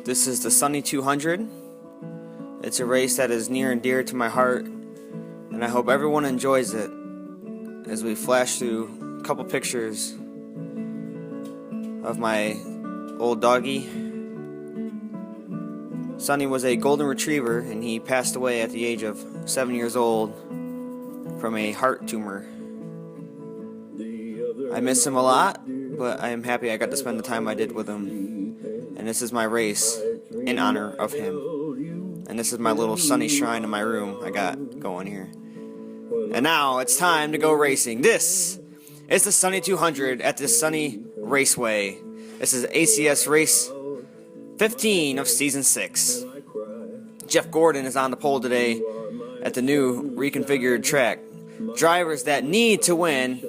This is the Sunny 200. It's a race that is near and dear to my heart, and I hope everyone enjoys it as we flash through a couple pictures of my old doggy. Sunny was a golden retriever, and he passed away at the age of 7 years old from a heart tumor. I miss him a lot, but I am happy I got to spend the time I did with him. And this is my race in honor of him. And this is my little Sunny shrine in my room I got going here. And now it's time to go racing. This is the Sunny 200 at the Sunny Raceway. This is ACS race 15 of season 6. Jeff Gordon is on the pole today at the new reconfigured track. Drivers that need to win.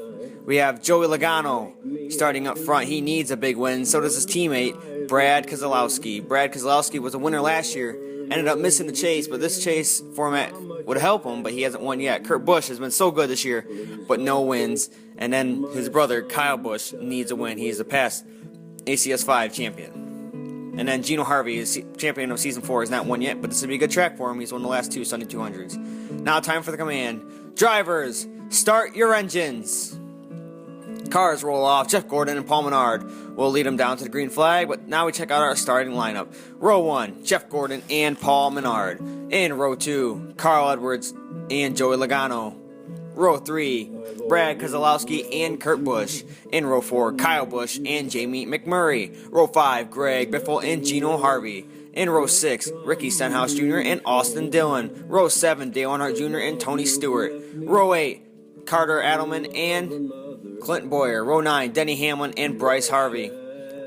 We have Joey Logano starting up front. He needs a big win. So does his teammate, Brad Keselowski. Brad Keselowski was a winner last year. Ended up missing the chase, but this chase format would help him, but he hasn't won yet. Kurt Busch has been so good this year, but no wins. And then his brother, Kyle Busch, needs a win. He is a past ACS 5 champion. And then Geno Harvey is champion of season 4. He's not won yet, but this would be a good track for him. He's won the last 2 Sunny 200s. Now time for the command. Drivers, start your engines. Cars roll off. Jeff Gordon and Paul Menard will lead them down to the green flag, but now we check out our starting lineup. Row 1, Jeff Gordon and Paul Menard. In row 2, Carl Edwards and Joey Logano. Row 3, Brad Keselowski and Kurt Busch. In row 4, Kyle Busch and Jamie McMurray. Row 5, Greg Biffle and Geno Harvey. In row 6, Ricky Stenhouse Jr. and Austin Dillon. Row 7, Dale Earnhardt Jr. and Tony Stewart. Row 8, Carter Adelman and Clint Boyer. Row 9, Denny Hamlin and Bryce Harvey.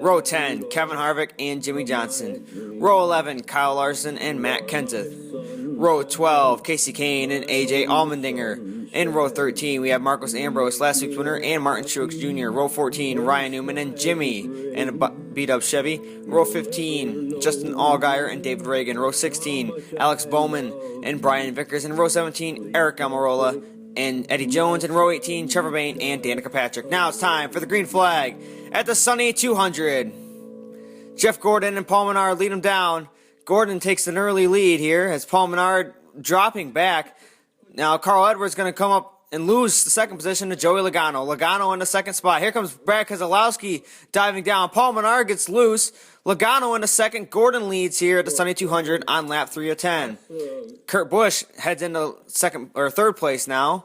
Row 10, Kevin Harvick and Jimmy Johnson. Row 11, Kyle Larson and Matt Kenseth. Row 12, Casey Kane and AJ Allmendinger. In row 13, we have Marcos Ambrose, last week's winner, and Martin Truex Jr. Row 14, Ryan Newman and Jimmy and a beat-up Chevy. Row 15, Justin Allgaier and David Reagan. Row 16, Alex Bowman and Brian Vickers. And row 17, Eric Almirola and Eddie Jones. In row 18, Trevor Bayne and Danica Patrick. Now it's time for the green flag at the Sunny 200. Jeff Gordon and Paul Menard lead him down. Gordon takes an early lead here as Paul Menard dropping back. Now Carl Edwards going to come up and lose the second position to Joey Logano. Logano in the second spot. Here comes Brad Keselowski diving down. Paul Menard gets loose. Logano in the second. Gordon leads here at the Sunny 200 on lap 3 of 10. Kurt Busch heads into second or third place now.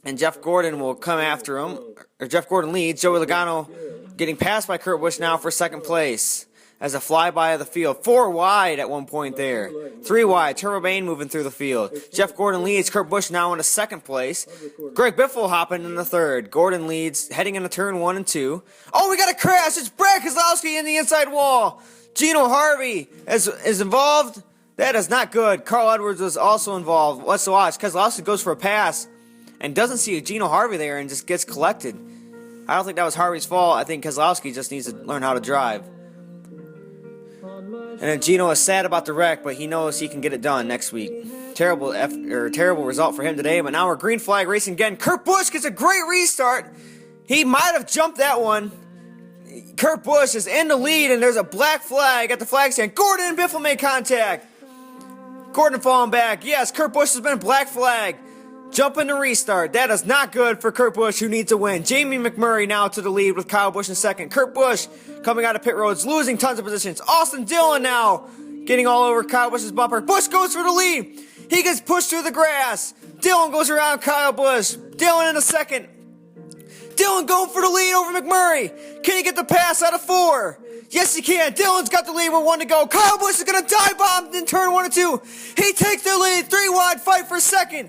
And Jeff Gordon will come after him. Or Jeff Gordon leads. Joey Logano getting passed by Kurt Busch now for second place. As a flyby of the field. 4 wide at one point there. 3 wide. Trevor Bayne moving through the field. Jeff Gordon leads. Kurt Busch now in the second place. Greg Biffle hopping in the third. Gordon leads heading into turn 1 and 2. Oh, we got a crash. It's Brad Keselowski in the inside wall. Geno Harvey is involved. That is not good. Carl Edwards was also involved. Let's watch. Keselowski goes for a pass and doesn't see Geno Harvey there and just gets collected. I don't think that was Harvey's fault. I think Keselowski just needs to learn how to drive. And then Geno is sad about the wreck, but he knows he can get it done next week. Terrible result for him today, but now we're green flag racing again. Kurt Busch gets a great restart. He might have jumped that one. Kurt Busch is in the lead, and there's a black flag at the flag stand. Gordon and Biffle made contact. Gordon falling back. Yes, Kurt Busch has been a black flag. Jumping to restart. That is not good for Kurt Busch, who needs a win. Jamie McMurray now to the lead with Kyle Busch in second. Kurt Busch coming out of pit roads, losing tons of positions. Austin Dillon now getting all over Kyle Busch's bumper. Busch goes for the lead. He gets pushed through the grass. Dillon goes around Kyle Busch. Dillon in a second. Dillon going for the lead over McMurray. Can he get the pass out of 4? Yes, he can. Dillon's got the lead with 1 to go. Kyle Busch is going to dive bomb in turn 1 and 2. He takes the lead. 3 wide, fight for second.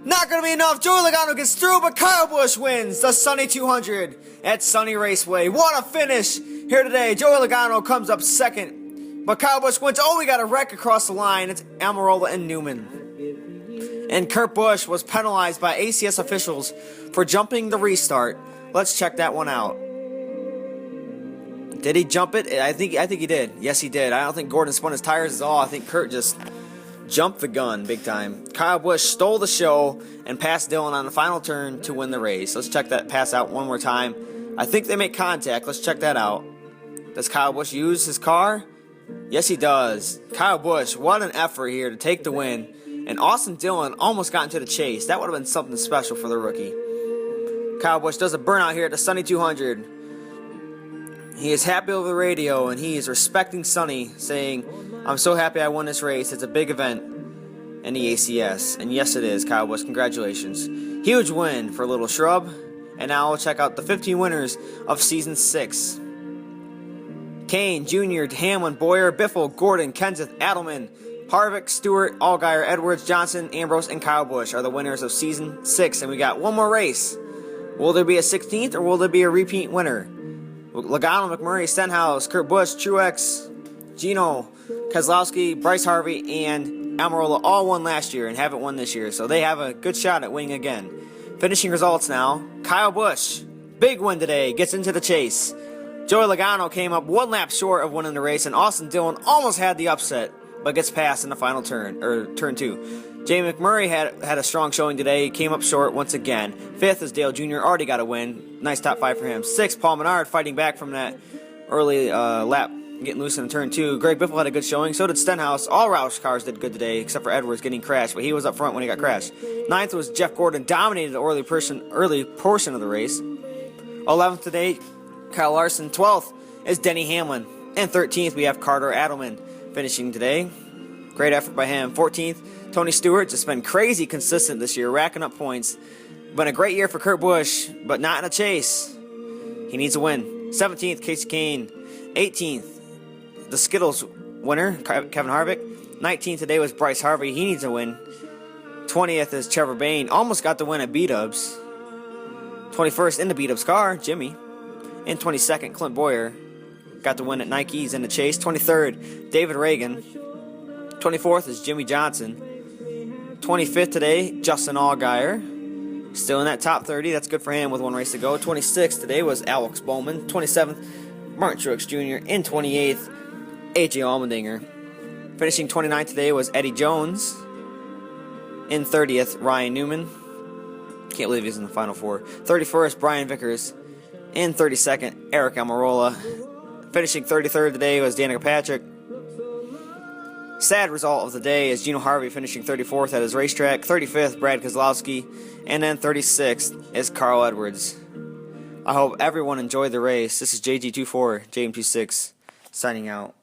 Not going to be enough. Joey Logano gets through, but Kyle Busch wins the Sunny 200 at Sunny Raceway. What a finish here today. Joey Logano comes up second, but Kyle Busch wins. Oh, we got a wreck across the line. It's Almirola and Newman. And Kurt Busch was penalized by ACS officials for jumping the restart. Let's check that one out. Did he jump it? I think he did. Yes, he did. I don't think Gordon spun his tires at all. I think Kurt just jumped the gun big time. Kyle Busch stole the show and passed Dillon on the final turn to win the race. Let's check that pass out one more time. I think they make contact. Let's check that out. Does Kyle Busch use his car? Yes, he does. Kyle Busch, what an effort here to take the win. And Austin Dillon almost got into the chase. That would have been something special for the rookie. Kyle Busch does a burnout here at the Sunny 200. He is happy over the radio, and he is respecting Sonny, saying, I'm so happy I won this race. It's a big event in the ACS. And yes, it is, Kyle Busch. Congratulations. Huge win for Little Shrub. And now we'll check out the 15 winners of Season 6. Kane, Jr., Hamlin, Boyer, Biffle, Gordon, Kenseth, Adelman, Harvick, Stewart, Allgaier, Edwards, Johnson, Ambrose, and Kyle Busch are the winners of Season 6. And we got one more race. Will there be a 16th or will there be a repeat winner? Logano, McMurray, Stenhouse, Kurt Busch, Truex, Geno, Keselowski, Bryce Harvey, and Almirola all won last year and haven't won this year. So they have a good shot at winning again. Finishing results now. Kyle Busch, big win today, gets into the chase. Joey Logano came up one lap short of winning the race, and Austin Dillon almost had the upset, but gets past in the final turn, or turn 2. Jay McMurray had a strong showing today. He came up short once again. 5th is Dale Jr., already got a win. Nice top 5 for him. 6th, Paul Menard fighting back from that early lap, getting loose in turn 2. Greg Biffle had a good showing. So did Stenhouse. All Roush cars did good today, except for Edwards getting crashed, but he was up front when he got crashed. 9th was Jeff Gordon, dominated the early portion of the race. 11th today, Kyle Larson. 12th is Denny Hamlin. And 13th, we have Carter Adelman finishing today. Great effort by him. 14th, Tony Stewart. Just been crazy consistent this year, racking up points. Been a great year for Kurt Busch, but not in a chase. He needs a win. 17th, Casey Kane. 18th, the Skittles winner, Kevin Harvick. 19th today was Bryce Harvey. He needs a win. 20th is Trevor Bayne. Almost got the win at B-Dubs. 21st in the B-Dubs car, Jimmy. And 22nd, Clint Boyer. Got the win at Nike's in the chase. 23rd, David Reagan. 24th is Jimmy Johnson. 25th today, Justin Allgaier. Still in that top 30. That's good for him with one race to go. 26th today was Alex Bowman. 27th, Martin Truex Jr. And 28th, AJ Allmendinger. Finishing 29th today was Eddie Jones. In 30th, Ryan Newman. Can't believe he's in the final 4. 31st, Brian Vickers. In 32nd, Eric Almirola. Finishing 33rd today was Danica Patrick. Sad result of the day is Geno Harvey finishing 34th at his racetrack. 35th, Brad Keselowski. And then 36th is Carl Edwards. I hope everyone enjoyed the race. This is JG24, JM26, signing out.